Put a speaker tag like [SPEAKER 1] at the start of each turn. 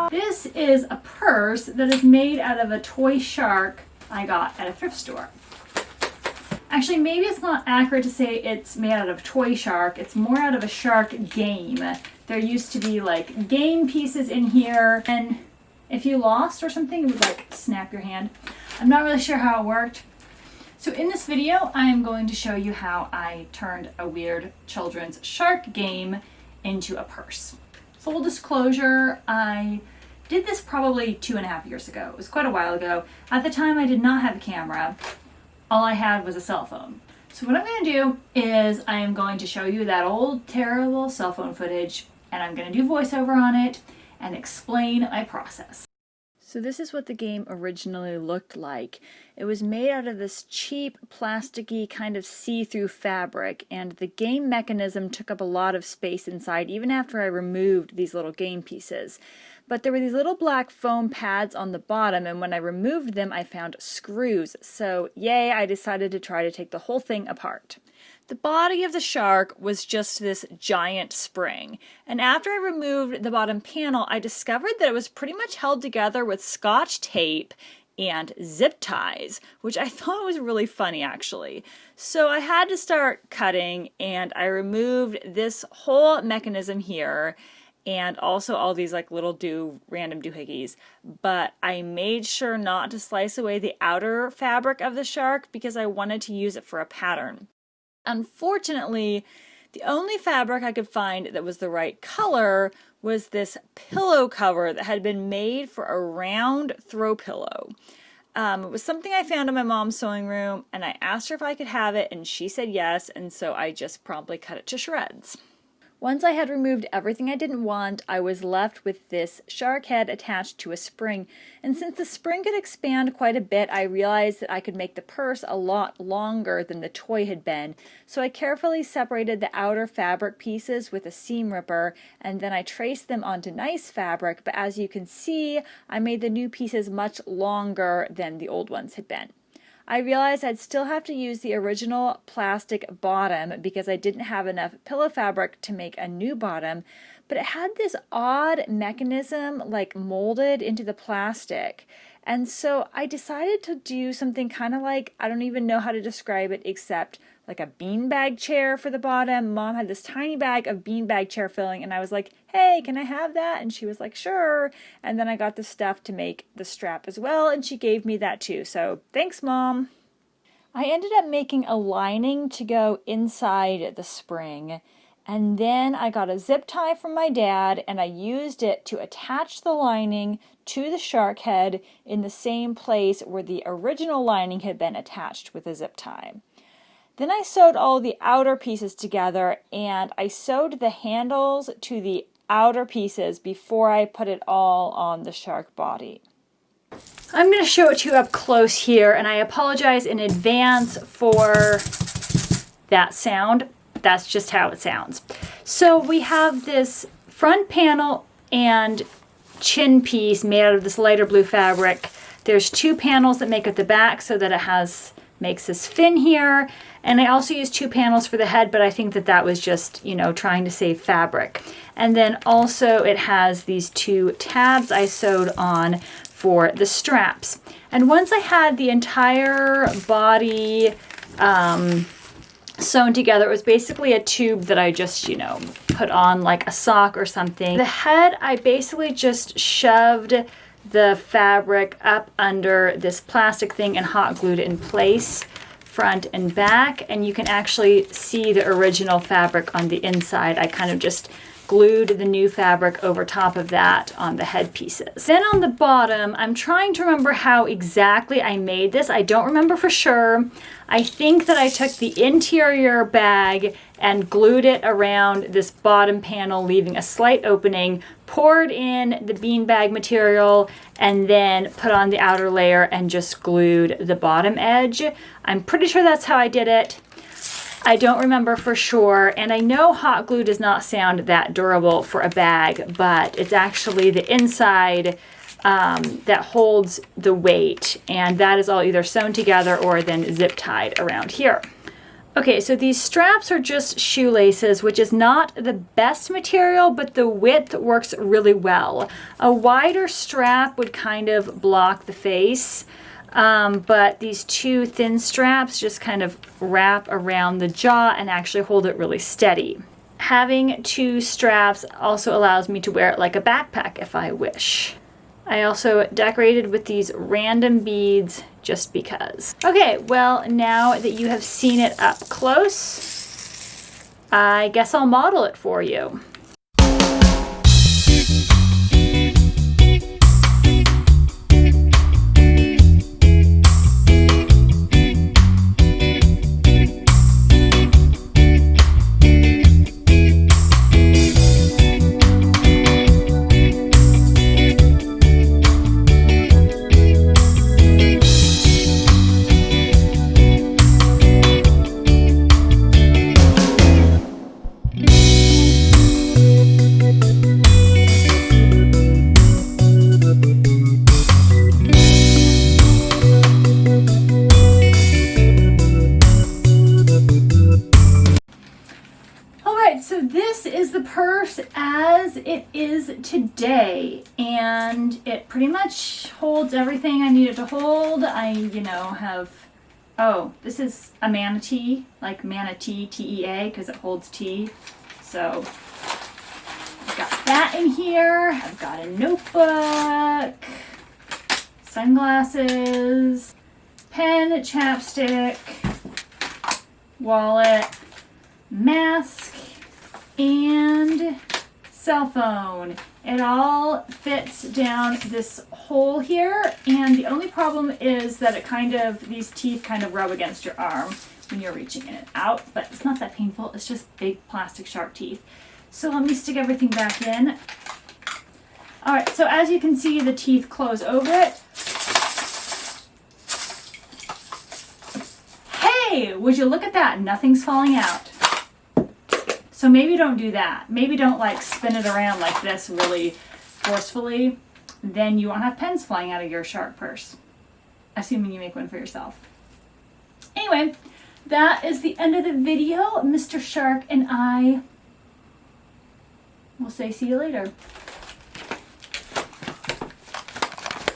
[SPEAKER 1] This is a purse that is made out of a toy shark I got at a thrift store. Actually, maybe it's not accurate to say it's made out of toy shark. It's more out of a shark game. There used to be like game pieces in here, and if you lost or something, it would like snap your hand. I'm not really sure how it worked. So in this video, I am going to show you how I turned a weird children's shark game into a purse. Full disclosure, I did this probably 2.5 years ago. It was quite a while ago. At the time, I did not have a camera. All I had was a cell phone. So what I'm going to do is I am going to show you that old terrible cell phone footage, and I'm going to do voiceover on it and explain my process. So this is what the game originally looked like. It was made out of this cheap, plasticky, kind of see-through fabric, and the game mechanism took up a lot of space inside, even after I removed these little game pieces. But there were these little black foam pads on the bottom, and when I removed them, I found screws. So, yay, I decided to try to take the whole thing apart. The body of the shark was just this giant spring, and after I removed the bottom panel, I discovered that it was pretty much held together with Scotch tape and zip ties, which I thought was really funny actually. So I had to start cutting, and I removed this whole mechanism here, and also all these like little random doohickeys. But I made sure not to slice away the outer fabric of the shark because I wanted to use it for a pattern. Unfortunately, the only fabric I could find that was the right color was this pillow cover that had been made for a round throw pillow. It was something I found in my mom's sewing room, and I asked her if I could have it, and she said yes, and so I just promptly cut it to shreds. Once I had removed everything I didn't want, I was left with this shark head attached to a spring. And since the spring could expand quite a bit, I realized that I could make the purse a lot longer than the toy had been. So I carefully separated the outer fabric pieces with a seam ripper, and then I traced them onto nice fabric. But as you can see, I made the new pieces much longer than the old ones had been. I realized I'd still have to use the original plastic bottom because I didn't have enough pillow fabric to make a new bottom, but it had this odd mechanism like molded into the plastic. And so I decided to do something kind of like, I don't even know how to describe it except like a beanbag chair for the bottom. Mom had this tiny bag of beanbag chair filling, and I was like, hey, can I have that? And she was like, sure. And then I got the stuff to make the strap as well, and she gave me that too. So thanks, Mom. I ended up making a lining to go inside the spring, and then I got a zip tie from my dad, and I used it to attach the lining to the shark head in the same place where the original lining had been attached with a zip tie. Then I sewed all the outer pieces together, and I sewed the handles to the outer pieces before I put it all on the shark body. I'm going to show it to you up close here, and I apologize in advance for that sound. That's just how it sounds. So we have this front panel and chin piece made out of this lighter blue fabric. There's two panels that make up the back so that it makes this fin here. And I also used two panels for the head, but I think that was just, trying to save fabric. And then also it has these two tabs I sewed on for the straps. And once I had the entire body sewn together, it was basically a tube that I just, put on like a sock or something. The head, I basically just shoved the fabric up under this plastic thing and hot glued it in place, front and back, and you can actually see the original fabric on the inside. I kind of just glued the new fabric over top of that on the head pieces. Then on the bottom, I'm trying to remember how exactly I made this. I don't remember for sure. I think that I took the interior bag and glued it around this bottom panel, leaving a slight opening, poured in the beanbag material, and then put on the outer layer and just glued the bottom edge. I'm pretty sure that's how I did it. I don't remember for sure, and I know hot glue does not sound that durable for a bag, but it's actually the inside that holds the weight, and that is all either sewn together or then zip tied around here. Okay, so these straps are just shoelaces, which is not the best material, but the width works really well. A wider strap would kind of block the face, but these two thin straps just kind of wrap around the jaw and actually hold it really steady. Having two straps also allows me to wear it like a backpack if I wish. I also decorated with these random beads just because. Okay, well, now that you have seen it up close, I guess I'll model it for you. So this is the purse as it is today, and it pretty much holds everything I need it to hold. I, have, this is a manatee, like manatee, T-E-A, because it holds tea. So I've got that in here. I've got a notebook, sunglasses, pen, chapstick, wallet, mask, and cell phone. It all fits down this hole here, and the only problem is that these teeth kind of rub against your arm when you're reaching it out, but it's not that painful. It's just big plastic sharp teeth. So let me stick everything back in. All right, so as you can see, the teeth close over it. Hey, would you look at that? Nothing's falling out. So maybe don't do that. Maybe don't spin it around like this really forcefully. Then you won't have pens flying out of your shark purse, assuming you make one for yourself. Anyway, that is the end of the video. Mr. Shark and I will say see you later.